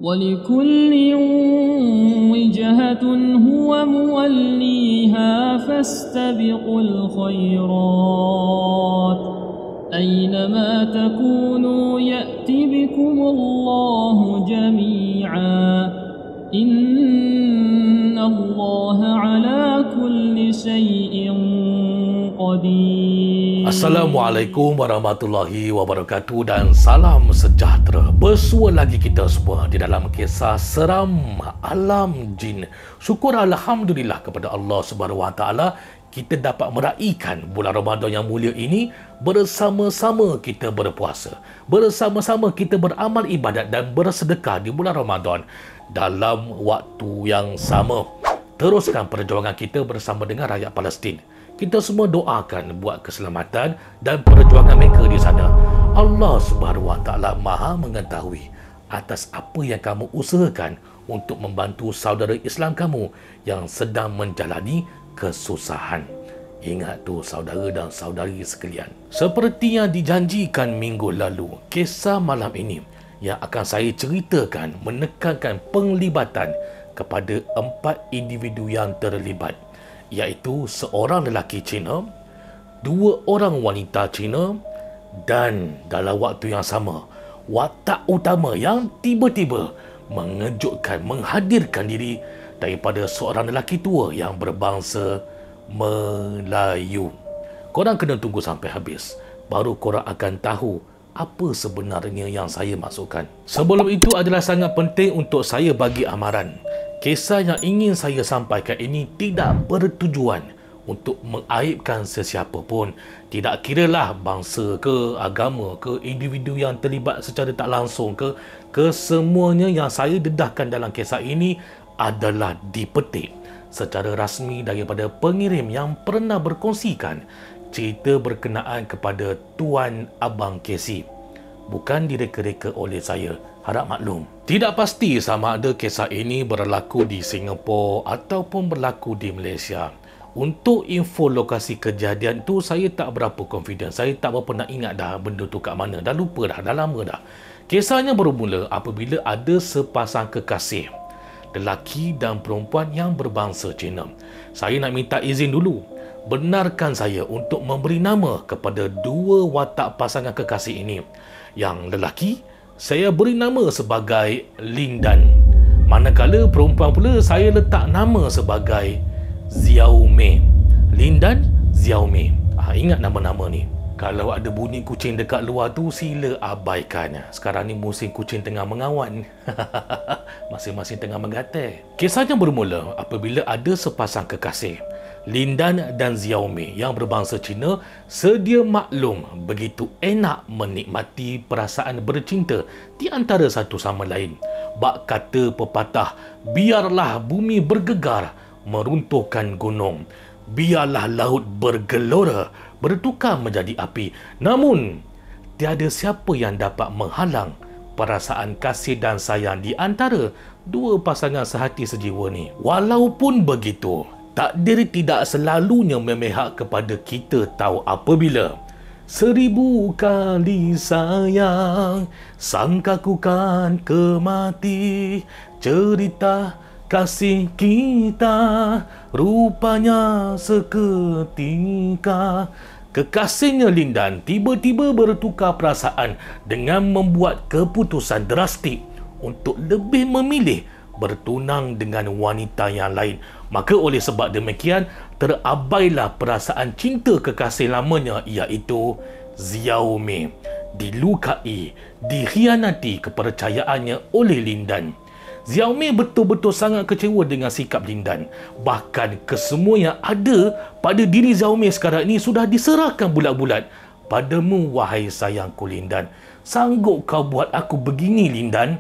ولكل وجهة هو موليها فاستبقوا الخيرات أينما تكونوا يأت بكم الله جميعا إن الله على كل شيء قدير. Assalamualaikum warahmatullahi wabarakatuh dan salam sejahtera. Bersua lagi kita semua di dalam kisah seram alam jin. Syukur alhamdulillah kepada Allah Subhanahu Wa Taala kita dapat meraihkan bulan Ramadan yang mulia ini bersama-sama kita berpuasa, bersama-sama kita beramal ibadat dan bersedekah di bulan Ramadan dalam waktu yang sama. Teruskan perjuangan kita bersama dengan rakyat Palestin. Kita semua doakan buat keselamatan dan perjuangan mereka di sana. Allah Subhanahu Wa Taala Maha mengetahui atas apa yang kamu usahakan untuk membantu saudara Islam kamu yang sedang menjalani kesusahan. Ingat tu saudara dan saudari sekalian. Seperti yang dijanjikan minggu lalu, kisah malam ini yang akan saya ceritakan menekankan penglibatan kepada 4 individu yang terlibat, iaitu seorang lelaki Cina, 2 orang wanita Cina dan dalam waktu yang sama watak utama yang tiba-tiba mengejutkan, menghadirkan diri daripada seorang lelaki tua yang berbangsa Melayu. Korang kena tunggu sampai habis, baru korang akan tahu apa sebenarnya yang saya maksudkan. Sebelum itu adalah sangat penting untuk saya bagi amaran. Kisah yang ingin saya sampaikan ini tidak bertujuan untuk mengaibkan sesiapa pun. Tidak kiralah bangsa ke, agama ke, individu yang terlibat secara tak langsung ke, kesemuanya yang saya dedahkan dalam kisah ini adalah dipetik secara rasmi daripada pengirim yang pernah berkongsikan cerita berkenaan kepada Tuan Abang Casey. Bukan direka-reka oleh saya, harap maklum. Tidak pasti sama ada kisah ini berlaku di Singapura ataupun berlaku di Malaysia. Untuk info lokasi kejadian tu saya tak berapa confident. Saya tak berapa nak ingat dah benda tu kat mana. Dah lupa dah lama dah. Kisahnya bermula apabila ada sepasang kekasih, lelaki dan perempuan yang berbangsa Cina. Saya nak minta izin dulu. Benarkan saya untuk memberi nama kepada 2 watak pasangan kekasih ini. Yang lelaki saya beri nama sebagai Lindan, manakala perempuan pula saya letak nama sebagai Xiaomei. Lindan, Xiaomei. Ingat nama-nama ni. Kalau ada bunyi kucing dekat luar tu, sila abaikan. Sekarang ni musim kucing tengah mengawan. Masing-masing tengah menggatal. Kisahnya bermula apabila ada sepasang kekasih, Lindan dan Xiaomei yang berbangsa Cina, sedia maklum begitu enak menikmati perasaan bercinta di antara satu sama lain. Bak kata pepatah, biarlah bumi bergegar meruntuhkan gunung, biarlah laut bergelora bertukar menjadi api. Namun tiada siapa yang dapat menghalang perasaan kasih dan sayang di antara 2 pasangan sehati sejiwa ni. Walaupun begitu, takdir tidak selalunya memihak kepada kita tahu apabila 1000 kali sayang sangkaku kan ke mati, cerita kasih kita rupanya seketika. Kekasihnya Lindan tiba-tiba bertukar perasaan dengan membuat keputusan drastik untuk lebih memilih bertunang dengan wanita yang lain. Maka oleh sebab demikian, terabailah perasaan cinta kekasih lamanya, iaitu Xiaomei, dilukai, dikhianati kepercayaannya oleh Lindan. Xiaomei betul-betul sangat kecewa dengan sikap Lindan. Bahkan kesemua yang ada pada diri Xiaomei sekarang ini sudah diserahkan bulat-bulat padamu, wahai sayangku Lindan. Sanggup kau buat aku begini, Lindan?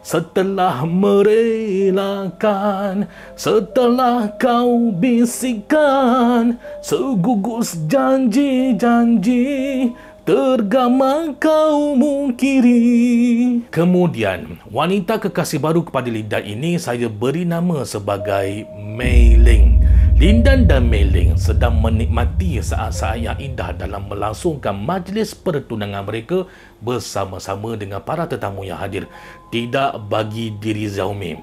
Setelah merelakan, setelah kau bisikkan segugus janji-janji, tergama kau mungkiri. Kemudian, wanita kekasih baru kepada Lindan ini saya beri nama sebagai Mei Ling. Lindan dan Mei Ling sedang menikmati saat-saat yang indah dalam melangsungkan majlis pertunangan mereka bersama-sama dengan para tetamu yang hadir. Tidak bagi diri Xiao Mei.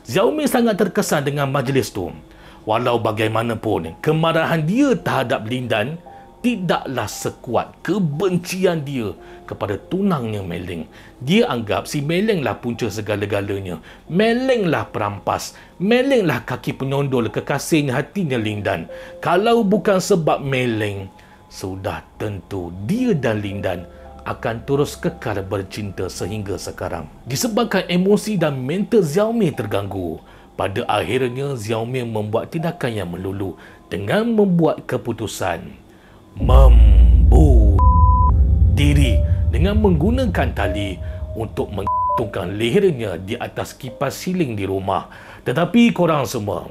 Xiao Mei sangat terkesan dengan majlis tu. Walau bagaimanapun, kemarahan dia terhadap Lindan tidaklah sekuat kebencian dia kepada tunangnya Mei Ling. Dia anggap si Mei Ling lah punca segala-galanya. Mei Ling lah perampas. Mei Ling lah kaki penyondol kekasihnya hatinya Lindan. Kalau bukan sebab Mei Ling, sudah tentu dia dan Lindan akan terus kekal bercinta sehingga sekarang. Disebabkan emosi dan mental Xiao Mei terganggu, pada akhirnya Xiao Mei membuat tindakan yang melulu dengan membuat keputusan membunuh diri dengan menggunakan tali untuk menggantungkan lehernya di atas kipas siling di rumah. Tetapi korang semua,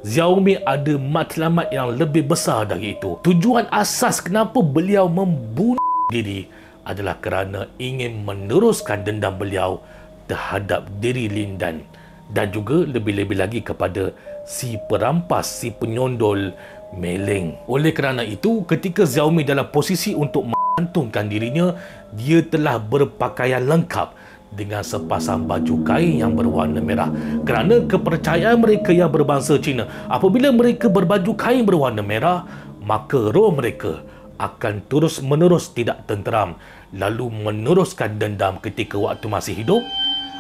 Xiao Mei ada matlamat yang lebih besar dari itu. Tujuan asas kenapa beliau membunuh diri adalah kerana ingin meneruskan dendam beliau terhadap diri Lindan dan juga lebih-lebih lagi kepada si perampas, si penyondol Mei Ling. Oleh kerana itu, ketika Xiao Mei dalam posisi untuk menggantungkan dirinya, dia telah berpakaian lengkap dengan sepasang baju kain yang berwarna merah. Kerana kepercayaan mereka yang berbangsa Cina, apabila mereka berbaju kain berwarna merah, maka roh mereka akan terus-menerus tidak tenteram, lalu meneruskan dendam ketika waktu masih hidup,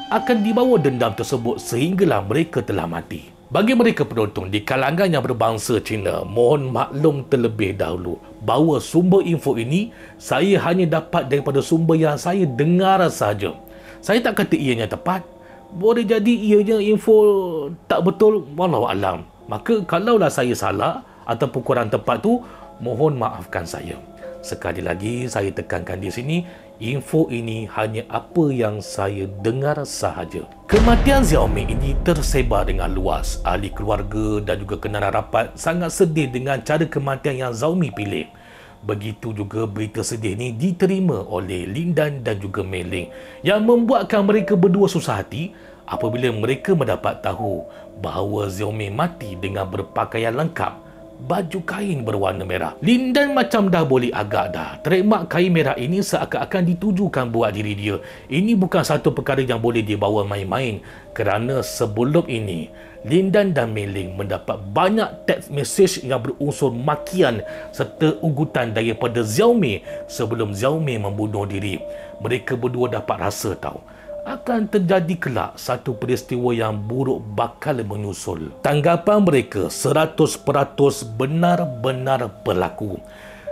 akan dibawa dendam tersebut sehinggalah mereka telah mati. Bagi mereka penonton di kalangan yang berbangsa Cina, mohon maklum terlebih dahulu bahawa sumber info ini saya hanya dapat daripada sumber yang saya dengar sahaja. Saya tak kata ianya tepat. Boleh jadi ianya info tak betul, wallahu alam. Maka kalaulah saya salah ataupun kurang tepat tu, mohon maafkan saya. Sekali lagi saya tekankan di sini, info ini hanya apa yang saya dengar sahaja. Kematian Xiao Mei ini tersebar dengan luas. Ahli keluarga dan juga kenalan rapat sangat sedih dengan cara kematian yang Xiao Mei pilih. Begitu juga berita sedih ini diterima oleh Lindan dan juga Mei Ling, yang membuatkan mereka berdua susah hati apabila mereka mendapat tahu bahawa Xiao Mei mati dengan berpakaian lengkap, baju kain berwarna merah. Lindan macam dah boleh agak dah. Trademark kain merah ini seakan-akan ditujukan buat diri dia. Ini bukan satu perkara yang boleh dibawa main-main, kerana sebelum ini Lindan dan Mei Ling mendapat banyak teks mesej yang berunsur makian serta ugutan daripada Xiao Mei sebelum Xiao Mei membunuh diri. Mereka berdua dapat rasa tahu akan terjadi kelak satu peristiwa yang buruk bakal menyusul. Tanggapan mereka 100% benar-benar berlaku.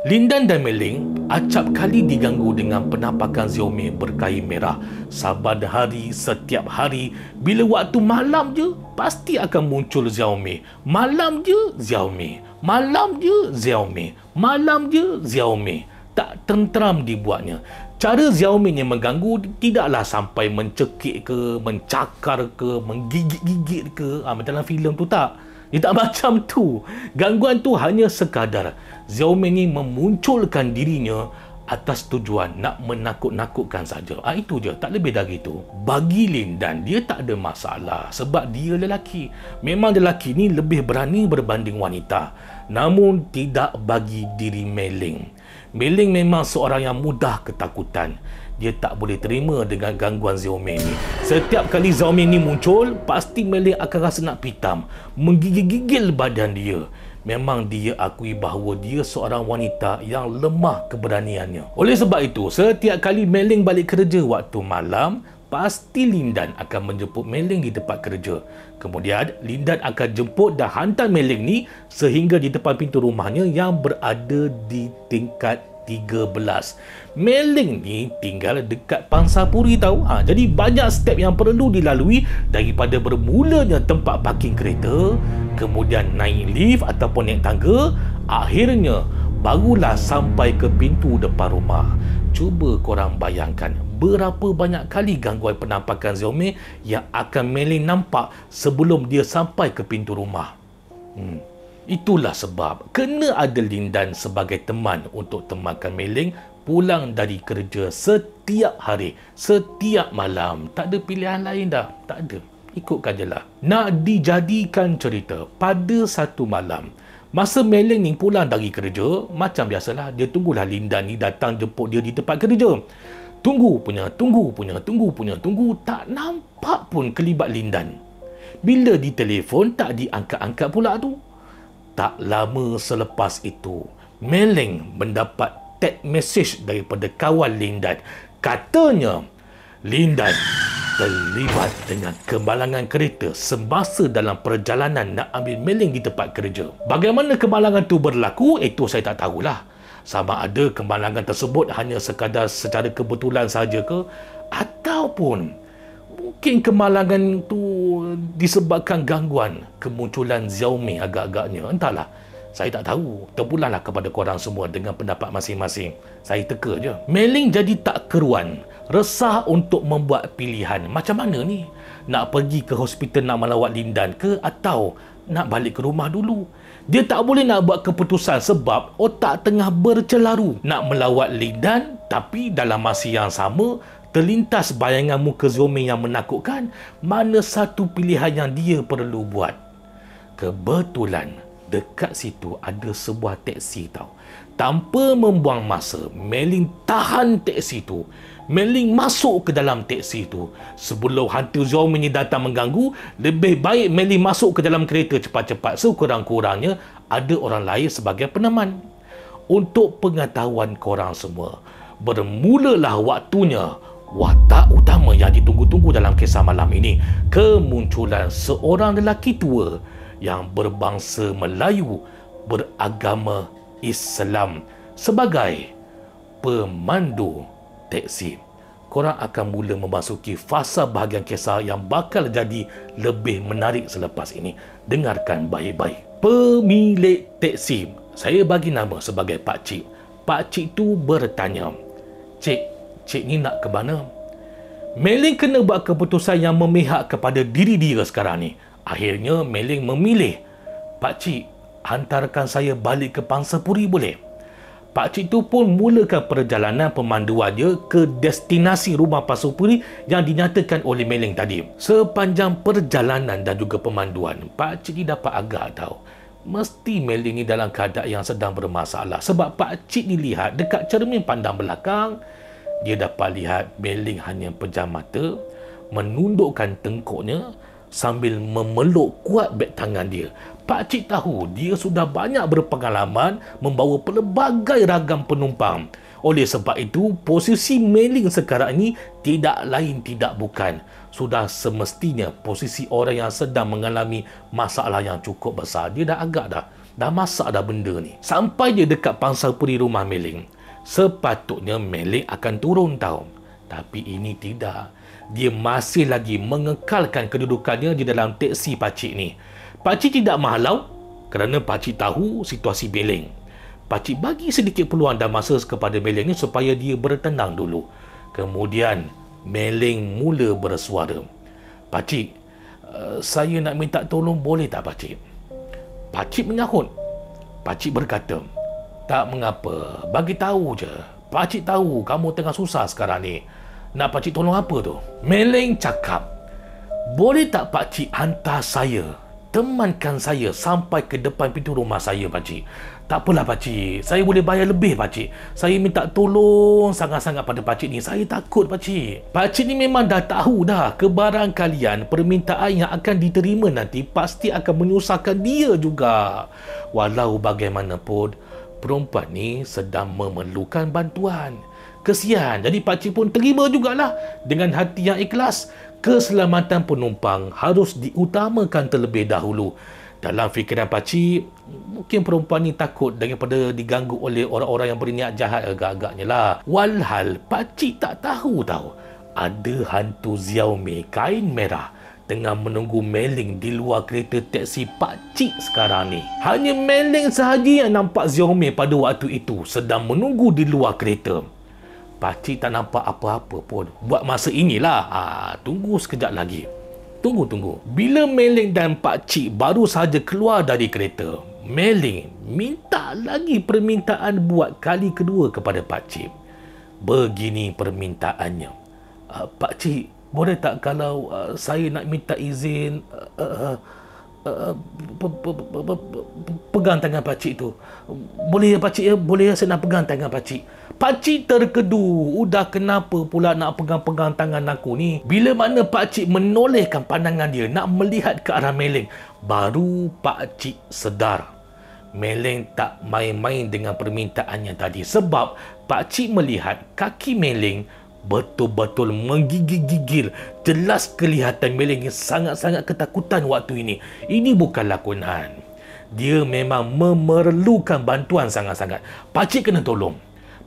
Lindan dan Mei Ling acap kali diganggu dengan penampakan Xiao Mei berkain merah. Saban hari, setiap hari, bila waktu malam je, pasti akan muncul Xiao Mei. Malam je, Xiao Mei. Malam je, Xiao Mei. Malam je, Xiao Mei. Tak tenteram dibuatnya. Cara Xiao Mei yang mengganggu tidaklah sampai mencekik ke, mencakar ke, menggigit-gigit ke. Macam dalam filem tu tak. Dia tak macam tu. Gangguan tu hanya sekadar Xiao Mei ni memunculkan dirinya atas tujuan nak menakut-nakutkan saja. Itu je, tak lebih dari itu. Bagi Lindan, dia tak ada masalah sebab dia lelaki. Memang lelaki ni lebih berani berbanding wanita. Namun tidak bagi diri Mei Ling. Mei Ling memang seorang yang mudah ketakutan. Dia tak boleh terima dengan gangguan Xiao Mei ni. Setiap kali Xiao Mei ni muncul, pasti Mei Ling akan rasa nak pitam, menggigil-gigil badan dia. Memang dia akui bahawa dia seorang wanita yang lemah keberaniannya. Oleh sebab itu, setiap kali Mei Ling balik kerja waktu malam, pasti Lindan akan menjemput Mei Ling di tempat kerja. Kemudian Lindan akan jemput dan hantar Mei Ling ni sehingga di depan pintu rumahnya yang berada di tingkat 13. Mei Ling ni tinggal dekat Pangsapuri tahu. Jadi banyak step yang perlu dilalui, daripada bermulanya tempat parking kereta, kemudian naik lift ataupun naik tangga, akhirnya barulah sampai ke pintu depan rumah. Cuba korang bayangkan berapa banyak kali gangguan penampakan Xiao Mei yang akan Mei Ling nampak sebelum dia sampai ke pintu rumah. Itulah sebab kena ada Lindan sebagai teman untuk temankan Mei Ling pulang dari kerja setiap hari, setiap malam. Tak ada pilihan lain dah. Tak ada. ikutkan je lah. Nak dijadikan cerita, pada satu malam, masa Meleng ni pulang dari kerja, macam biasalah, dia tunggulah Lindan ni datang jemput dia di tempat kerja. Tunggu, tak nampak pun kelibat Lindan. Bila ditelefon, tak diangkat-angkat pula tu. Tak lama selepas itu, Meleng mendapat text message daripada kawan Lindan. Katanya, Lindan terlibat dengan kemalangan kereta semasa dalam perjalanan nak ambil Meleng di tempat kerja. Bagaimana kemalangan tu berlaku, itu saya tak tahulah. Sama ada kemalangan tersebut hanya sekadar secara kebetulan saja ke, ataupun mungkin kemalangan tu disebabkan gangguan kemunculan Xiaomi agak-agaknya. Entahlah. Saya tak tahu. Terpulanglah kepada korang semua dengan pendapat masing-masing. Saya teka je. Meleng jadi tak keruan. Resah untuk membuat pilihan. Macam mana ni? Nak pergi ke hospital nak melawat Lindan ke? Atau nak balik ke rumah dulu? Dia tak boleh nak buat keputusan sebab otak tengah bercelaru. Nak melawat Lindan, tapi dalam masa yang sama, terlintas bayangan muka Xiaomi yang menakutkan. Mana satu pilihan yang dia perlu buat? Kebetulan dekat situ ada sebuah teksi tau. Tanpa membuang masa, Meleng tahan teksi tu. Meleng masuk ke dalam teksi tu. Sebelum hantu Xiaomi ni datang mengganggu, lebih baik Meleng masuk ke dalam kereta cepat-cepat. Sekurang-kurangnya ada orang lain sebagai peneman. Untuk pengetahuan korang semua, bermulalah waktunya watak utama yang ditunggu-tunggu dalam kisah malam ini. Kemunculan seorang lelaki tua yang berbangsa Melayu, beragama Islam, sebagai pemandu teksi. Korang akan mula memasuki fasa bahagian kisah yang bakal jadi lebih menarik selepas ini. Dengarkan baik-baik. Pemilik teksi, saya bagi nama sebagai Pak Cik. Pak Cik tu bertanya, Cik ni nak ke mana? Meleng kena buat keputusan yang memihak kepada diri dia sekarang ni. Akhirnya Meleng memilih, Pak Cik, hantarkan saya balik ke Pangsapuri boleh? Pak Cik tu pun mulakan perjalanan pemanduan dia ke destinasi rumah Pangsapuri yang dinyatakan oleh Meleng tadi. Sepanjang perjalanan dan juga pemanduan, Pak Cik ni dapat agak tahu, mesti Meleng ni dalam keadaan yang sedang bermasalah. Sebab Pak Cik ni lihat dekat cermin pandang belakang, dia dapat lihat Meleng hanya pejam mata, menundukkan tengkuknya sambil memeluk kuat beg tangan dia. Pak Cik tahu dia sudah banyak berpengalaman membawa pelbagai ragam penumpang. Oleh sebab itu, posisi Meleng sekarang ini tidak lain tidak bukan, sudah semestinya posisi orang yang sedang mengalami masalah yang cukup besar. Dia dah agak dah masak dah benda ni. Sampai dia dekat Pangsapuri rumah Meleng, sepatutnya Meleng akan turun tahu. Tapi ini tidak. Dia masih lagi mengekalkan kedudukannya di dalam teksi pakcik ni. Pakcik tidak menghalau kerana pakcik tahu situasi Meleng. Pakcik bagi sedikit peluang dan masa kepada Meleng ni supaya dia bertenang dulu. Kemudian Meleng mula bersuara. Pakcik, saya nak minta tolong boleh tak pakcik? Pakcik menyahut. Pakcik berkata, tak mengapa, bagi tahu je. Pakcik tahu kamu tengah susah sekarang ni. Nak pakcik tolong apa tu? Meleng cakap, boleh tak pakcik hantar saya, temankan saya sampai ke depan pintu rumah saya pakcik? Tak apalah pakcik, saya boleh bayar lebih pakcik. Saya minta tolong sangat-sangat pada pakcik ni. Saya takut pakcik. Pakcik ni memang dah tahu dah kebarangkalian permintaan yang akan diterima nanti pasti akan menyusahkan dia juga. Walau bagaimanapun, perempuan ni sedang memerlukan bantuan. Kesian, jadi pakcik pun terima jugalah dengan hati yang ikhlas. Keselamatan penumpang harus diutamakan terlebih dahulu. Dalam fikiran pakcik, mungkin perempuan ni takut daripada diganggu oleh orang-orang yang berniat jahat agak-agaknya lah. Walhal pakcik tak tahu ada hantu Xiaomi kain merah tengah menunggu Meleng di luar kereta teksi pakcik sekarang ni. Hanya Meleng sahaja yang nampak Xiaomi pada waktu itu sedang menunggu di luar kereta. Pakcik tak nampak apa-apa pun. Buat masa inilah. Tunggu sekejap lagi. Tunggu. Bila Meleng dan pakcik baru saja keluar dari kereta, Meleng minta lagi permintaan buat kali kedua kepada pakcik. Begini permintaannya. Pakcik, boleh tak kalau saya nak minta izin pegang tangan pakcik tu? Boleh ya pakcik ya? Boleh ya saya nak pegang tangan pakcik? Pakcik terkedu. Udah kenapa pula nak pegang-pegang tangan aku ni? Bila mana pakcik menolehkan pandangan dia nak melihat ke arah Meleng, baru pakcik sedar Meleng tak main-main dengan permintaannya tadi. Sebab pakcik melihat kaki Meleng betul-betul menggigil-gigil. Jelas kelihatan Meleng yang sangat-sangat ketakutan waktu ini. Ini bukan lakonan. Dia memang memerlukan bantuan sangat-sangat. Pakcik kena tolong.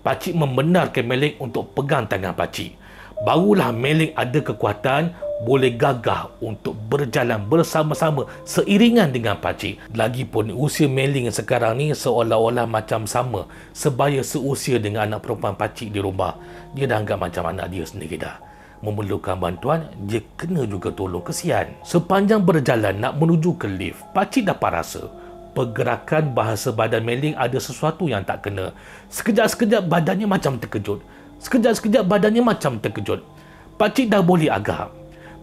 Pakcik membenarkan Meleng untuk pegang tangan pakcik. Barulah Meleng ada kekuatan, boleh gagah untuk berjalan bersama-sama seiringan dengan pakcik. Lagipun usia Meleng sekarang ni seolah-olah macam sama, sebaya seusia dengan anak perempuan pakcik di rumah. Dia dah anggap macam anak dia sendiri dah. Memerlukan bantuan, dia kena juga tolong, kesian. Sepanjang berjalan nak menuju ke lift, pakcik dapat rasa pergerakan bahasa badan Meleng ada sesuatu yang tak kena. Sekejap-sekejap badannya macam terkejut. Sekejap-sekejap badannya macam terkejut. Pakcik dah boleh agak.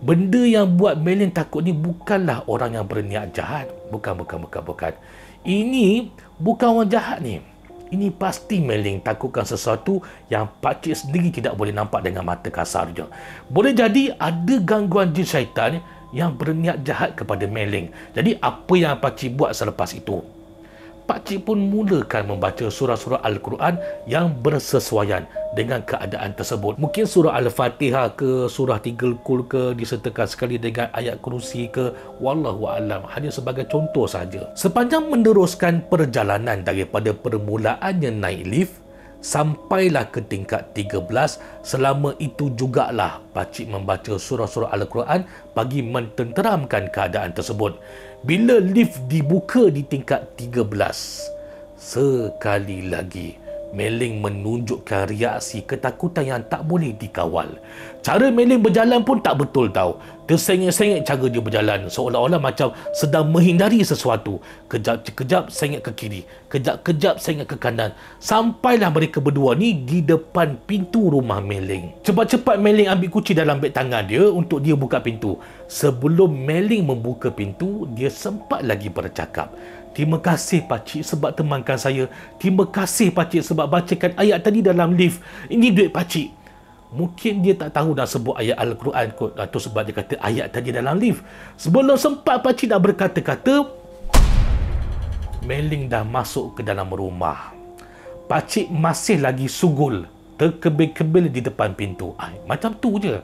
Benda yang buat Meleng takut ni bukanlah orang yang berniat jahat. Bukan. Ini bukan orang jahat ni. Ini pasti Meleng takutkan sesuatu yang pakcik sendiri tidak boleh nampak dengan mata kasar je. Boleh jadi ada gangguan jin syaitan yang berniat jahat kepada Meleng. Jadi apa yang pakcik buat selepas itu? Pakcik pun mulakan membaca surah-surah Al-Quran yang bersesuaian dengan keadaan tersebut. Mungkin surah Al-Fatihah ke, surah Tiga Kul ke, disertakan sekali dengan ayat Kursi ke, wallahu a'lam. Hanya sebagai contoh saja. Sepanjang meneruskan perjalanan daripada permulaannya naik lift sampailah ke tingkat 13, selama itu jugalah pakcik membaca surah-surah Al-Quran bagi mententeramkan keadaan tersebut. Bila lift dibuka di tingkat 13, sekali lagi Meleng menunjukkan reaksi ketakutan yang tak boleh dikawal. Cara Meleng berjalan pun tak betul tau. Tersengit-sengit cara dia berjalan, seolah-olah macam sedang menghindari sesuatu. Kejap-kejap sengit ke kiri, kejap-kejap sengit ke kanan. Sampailah mereka berdua ni di depan pintu rumah Meleng. Cepat-cepat Meleng ambil kunci dalam beg tangan dia untuk dia buka pintu. Sebelum Meleng membuka pintu, dia sempat lagi bercakap. Terima kasih pakcik sebab temankan saya. Terima kasih pakcik sebab bacakan ayat tadi dalam lift. Ini duit pakcik. Mungkin dia tak tahu dah sebut ayat Al-Quran kot, atau sebab dia kata ayat tadi dalam lift. Sebelum sempat pakcik nak berkata-kata, Meleng dah masuk ke dalam rumah. Pakcik masih lagi sugul, terkebil-kebil di depan pintu. Macam tu je.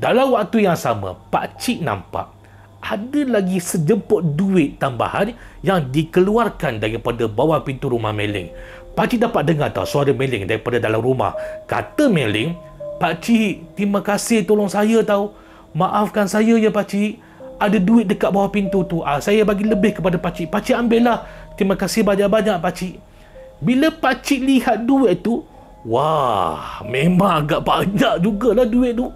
Dalam waktu yang sama, pakcik nampak ada lagi sejemput duit tambahan yang dikeluarkan daripada bawah pintu rumah Meleng. Pakcik dapat dengar tau suara Meleng daripada dalam rumah. Kata Meleng, "Pakcik, terima kasih tolong saya tau. Maafkan saya ya pakcik. Ada duit dekat bawah pintu tu. Saya bagi lebih kepada pakcik. Pakcik ambillah. Terima kasih banyak-banyak pakcik." Bila pakcik lihat duit tu, wah, memang agak banyak jugalah duit tu.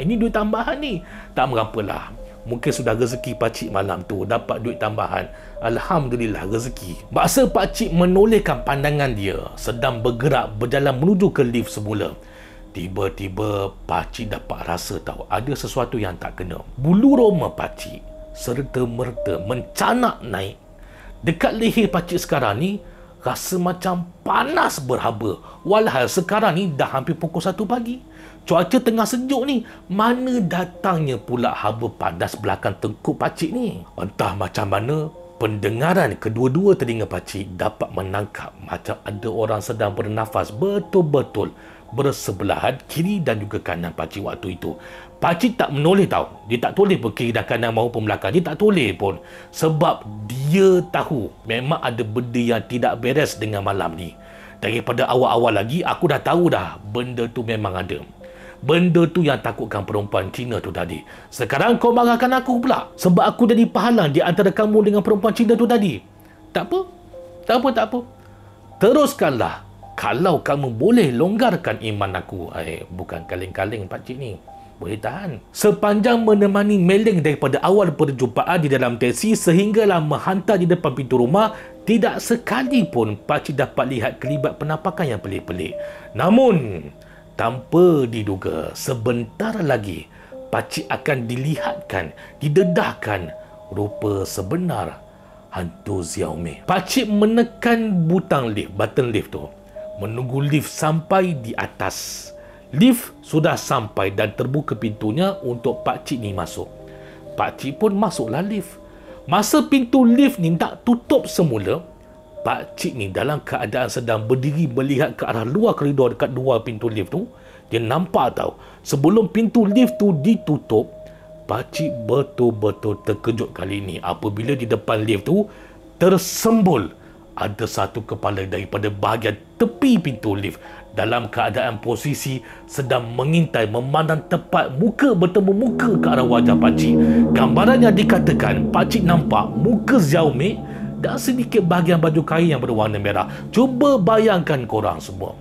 Ini duit tambahan ni. Tak merapalah. Mungkin sudah rezeki pakcik malam tu dapat duit tambahan. Alhamdulillah rezeki. Masa pakcik menolehkan pandangan dia sedang bergerak berjalan menuju ke lift semula, tiba-tiba pakcik dapat rasa tahu ada sesuatu yang tak kena. Bulu roma pakcik serta-merta mencanak naik. Dekat leher pakcik sekarang ni rasa macam panas berhaba. Walhal sekarang ni dah hampir pukul 1 pagi. Cuaca tengah sejuk ni, mana datangnya pula haba panas belakang tengkuk pakcik ni? Entah macam mana, pendengaran kedua-dua telinga pakcik dapat menangkap macam ada orang sedang bernafas betul-betul bersebelahan kiri dan juga kanan pakcik waktu itu. Pakcik tak menoleh tau. Dia tak toleh pun kiri dan kanan maupun belakang. Dia tak toleh pun. Sebab dia tahu memang ada benda yang tidak beres dengan malam ni. Daripada awal-awal lagi, aku dah tahu dah benda tu memang ada. Benda tu yang takutkan perempuan Cina tu tadi. Sekarang kau marahkan aku pula sebab aku jadi pahalang di antara kamu dengan perempuan Cina tu tadi. Tak apa. Teruskanlah. Kalau kamu boleh longgarkan iman aku. Bukan kaleng-kaleng pakcik ni. Boleh tahan. Sepanjang menemani Meleng daripada awal perjumpaan di dalam teksi sehinggalah menghantar di depan pintu rumah, tidak sekali pun pakcik dapat lihat kelibat penampakan yang pelik-pelik. Namun tanpa diduga, sebentar lagi pakcik akan dilihatkan, didedahkan rupa sebenar hantu Xiaomi. Pakcik menekan butang lift, button lift tu. Menunggu lift sampai di atas. Lift sudah sampai dan terbuka pintunya untuk pakcik ni masuk. Pakcik pun masuklah lift. Masa pintu lift ni tak tutup semula, pakcik ni dalam keadaan sedang berdiri melihat ke arah luar koridor dekat dua pintu lift tu. Dia nampak tahu, sebelum pintu lift tu ditutup, pakcik betul-betul terkejut kali ini apabila di depan lift tu tersembul ada satu kepala daripada bahagian tepi pintu lift dalam keadaan posisi sedang mengintai, memandang tepat muka bertemu muka ke arah wajah pakcik. Gambarannya dikatakan pakcik nampak muka Xiaomi dan sedikit bahagian baju kain yang berwarna merah. Cuba bayangkan korang semua,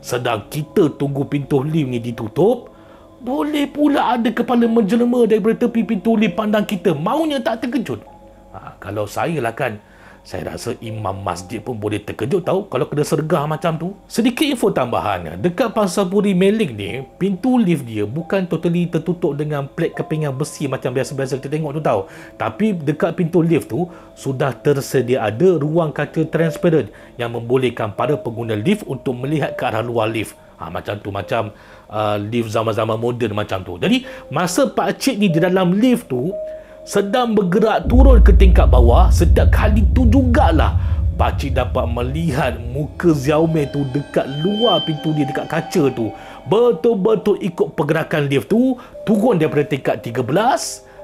sedang kita tunggu pintu lift ni ditutup, boleh pula ada kepala menjelma daripada tepi pintu lift pandang kita. Maunya tak terkejut. Kalau saya lah kan, saya rasa imam masjid pun boleh terkejut tahu kalau kena sergah macam tu. Sedikit info tambahan, dekat Pangsapuri Meling ni, pintu lift dia bukan totally tertutup dengan plate kepingan besi macam biasa-biasa kita tengok tu tahu. Tapi dekat pintu lift tu sudah tersedia ada ruang kaca transparent yang membolehkan para pengguna lift untuk melihat ke arah luar lift. Macam tu, macam lift zaman-zaman moden macam tu. Jadi masa pakcik ni di dalam lift tu sedang bergerak turun ke tingkat bawah, setiap kali tu jugalah pakcik dapat melihat muka Xiaomi tu dekat luar pintu dia, dekat kaca tu. Betul-betul ikut pergerakan lift tu, turun daripada tingkat 13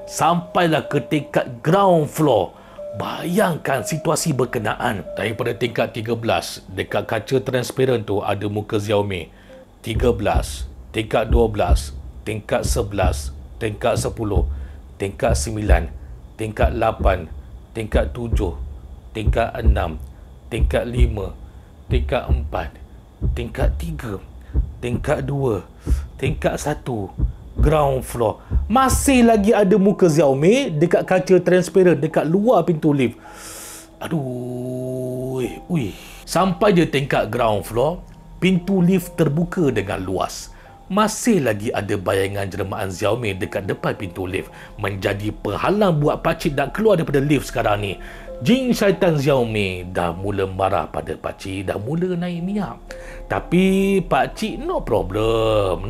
sampailah ke tingkat ground floor. Bayangkan situasi berkenaan. Daripada tingkat 13, dekat kaca transparent tu ada muka Xiaomi. 13, tingkat 12, tingkat 11, tingkat 10, tingkat 9, tingkat 8, tingkat 7, tingkat 6, tingkat 5, tingkat 4, tingkat 3, tingkat 2, tingkat 1, ground floor. Masih lagi ada muka Xiaomi dekat kaca transparent dekat luar pintu lift. Aduh, sampai je tingkat ground floor, pintu lift terbuka dengan luas. Masih lagi ada bayangan jelmaan Xiaomi dekat depan pintu lift, menjadi penghalang buat pakcik nak keluar daripada lift sekarang ni. Jin syaitan Xiaomi dah mula marah pada pakcik, dah mula naik minyak. Tapi pakcik no problem.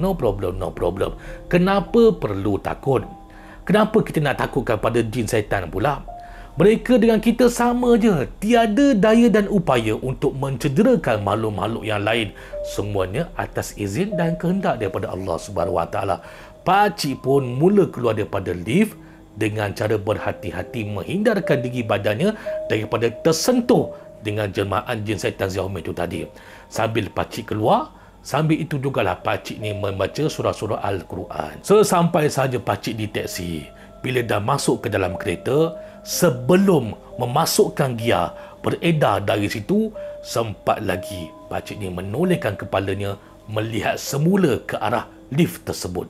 Kenapa perlu takut? Kenapa kita nak takutkan pada jin syaitan pula? Mereka dengan kita sama je, tiada daya dan upaya untuk mencederakan makhluk-makhluk yang lain. Semuanya atas izin dan kehendak daripada Allah Subhanahu Wa Taala. Pakcik pun mula keluar daripada lift dengan cara berhati-hati menghindarkan diri badannya daripada tersentuh dengan jelmaan jin syaitan Xiaomi itu tadi. Sambil pakcik keluar, sambil itu jugalah pakcik ni membaca surah-surah Al-Quran. Sesampai sahaja pakcik di teksi, bila dah masuk ke dalam kereta, sebelum memasukkan gia beredar dari situ, sempat lagi pakcik ni menolehkan kepalanya melihat semula ke arah lift tersebut.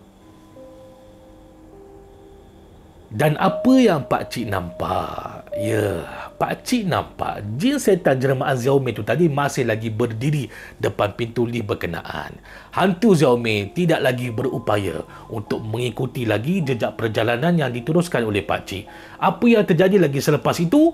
Dan apa yang pakcik nampak? Ya, pakcik nampak jin setan jelmaan Xiaomi itu tadi masih lagi berdiri depan pintu lift berkenaan. Hantu Xiaomi tidak lagi berupaya untuk mengikuti lagi jejak perjalanan yang diteruskan oleh pakcik. Apa yang terjadi lagi selepas itu?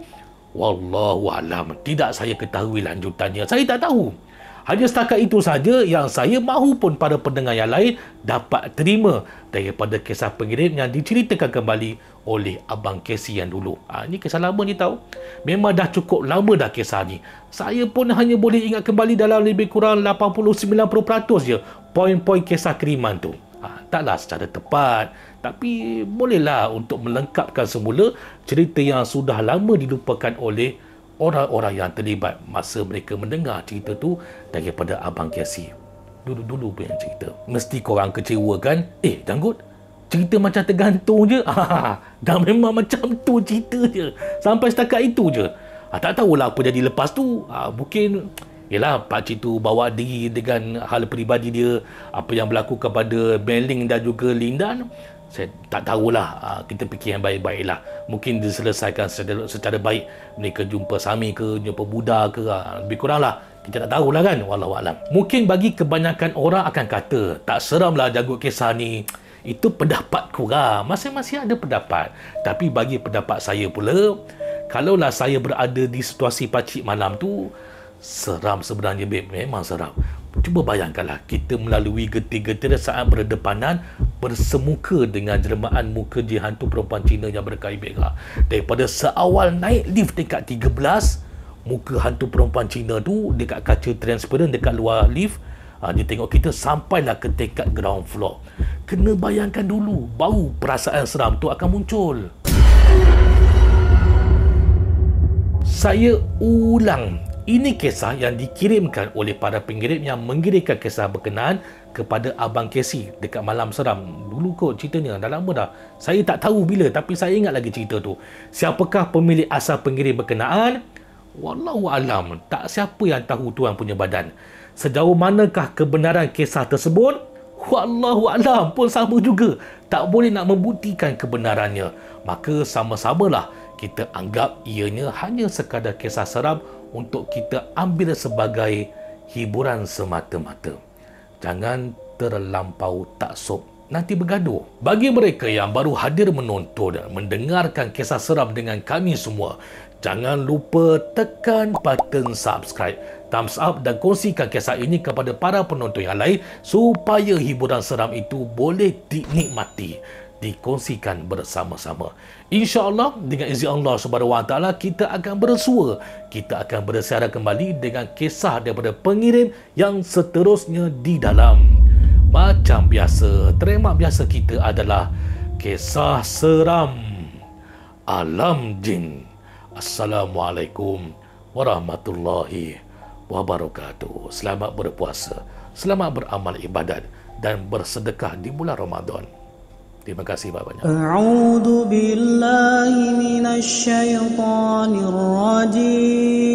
Wallahualam, tidak saya ketahui lanjutannya. Saya tak tahu. Hanya setakat itu saja yang saya mahupun para pendengar yang lain dapat terima daripada kisah pengirim yang diceritakan kembali oleh Abang Casey yang dulu. Ini kisah lama ni tahu. Memang dah cukup lama dah kisah ni. Saya pun hanya boleh ingat kembali dalam lebih kurang 80-90% je poin-poin kisah kiriman tu. Taklah secara tepat, tapi bolehlah untuk melengkapkan semula cerita yang sudah lama dilupakan oleh orang-orang yang terlibat masa mereka mendengar cerita tu daripada Abang Casey. Dulu-dulu punya cerita. Mesti korang kecewa kan? Janggut, cerita macam tergantung je. Dah memang macam tu cerita je. Sampai setakat itu je. Tak tahulah apa jadi lepas tu. Mungkin yelah pakcik tu bawa diri dengan hal peribadi dia, apa yang berlaku kepada Beling dan juga Lindan. Saya tak tahulah. Kita fikir yang baik-baik lah. Mungkin diselesaikan secara baik. Mereka jumpa Sami ke, jumpa Buddha ke, lebih kurang lah. Kita tak tahulah kan. Wallahualam. Mungkin bagi kebanyakan orang akan kata, tak seram lah Janggut kisah ni. Itu pendapat korang. Masing-masing ada pendapat. Tapi bagi pendapat saya pula, kalaulah saya berada di situasi Pakcik Malam tu, seram sebenarnya, babe. Memang seram. Cuba bayangkanlah, kita melalui getir-getir saat berdepanan, bersemuka dengan jelmaan muka je hantu perempuan Cina yang berkain merah. Daripada seawal naik lift dekat 13, muka hantu perempuan Cina tu dekat kaca transparan dekat luar lift, dia tengok kita sampailah ke tingkat ground floor. Kena bayangkan dulu, baru perasaan seram tu akan muncul. Saya ulang, ini kisah yang dikirimkan oleh para pengirim yang mengirimkan kisah berkenaan kepada Abang Casey dekat Malam Seram. Dulu kot ceritanya, dah lama dah. Saya tak tahu bila, tapi saya ingat lagi cerita tu. Siapakah pemilik asal pengirim berkenaan? Wallahu alam, tak siapa yang tahu tuan punya badan. Sejauh manakah kebenaran kisah tersebut? Wallahu alam pun sama juga. Tak boleh nak membuktikan kebenarannya. Maka sama-samalah kita anggap ianya hanya sekadar kisah seram untuk kita ambil sebagai hiburan semata-mata. Jangan terlampau taksub, nanti bergaduh. Bagi mereka yang baru hadir menonton dan mendengarkan kisah seram dengan kami semua, jangan lupa tekan button subscribe, thumbs up dan kongsikan kisah ini kepada para penonton yang lain supaya hiburan seram itu boleh dinikmati, dikongsikan bersama-sama. InsyaAllah dengan izin Allah SWT kita akan bersua, kita akan bersiaran kembali dengan kisah daripada pengirim yang seterusnya di dalam. Macam biasa, tema biasa kita adalah kisah seram alam jin. Assalamualaikum warahmatullahi wabarakatuh. Selamat berpuasa, selamat beramal ibadat dan bersedekah di bulan Ramadan. Terima kasih banyak. A'udzu billahi minasy syaithanir rajim.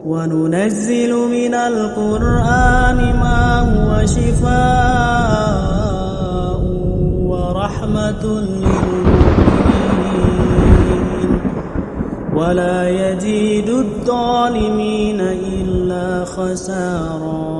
Wa nunazzilu minal Qur'ani ma huwa shifaa'un wa rahmatun lil mu'minin wa la yazidud dhalimina illa khasara.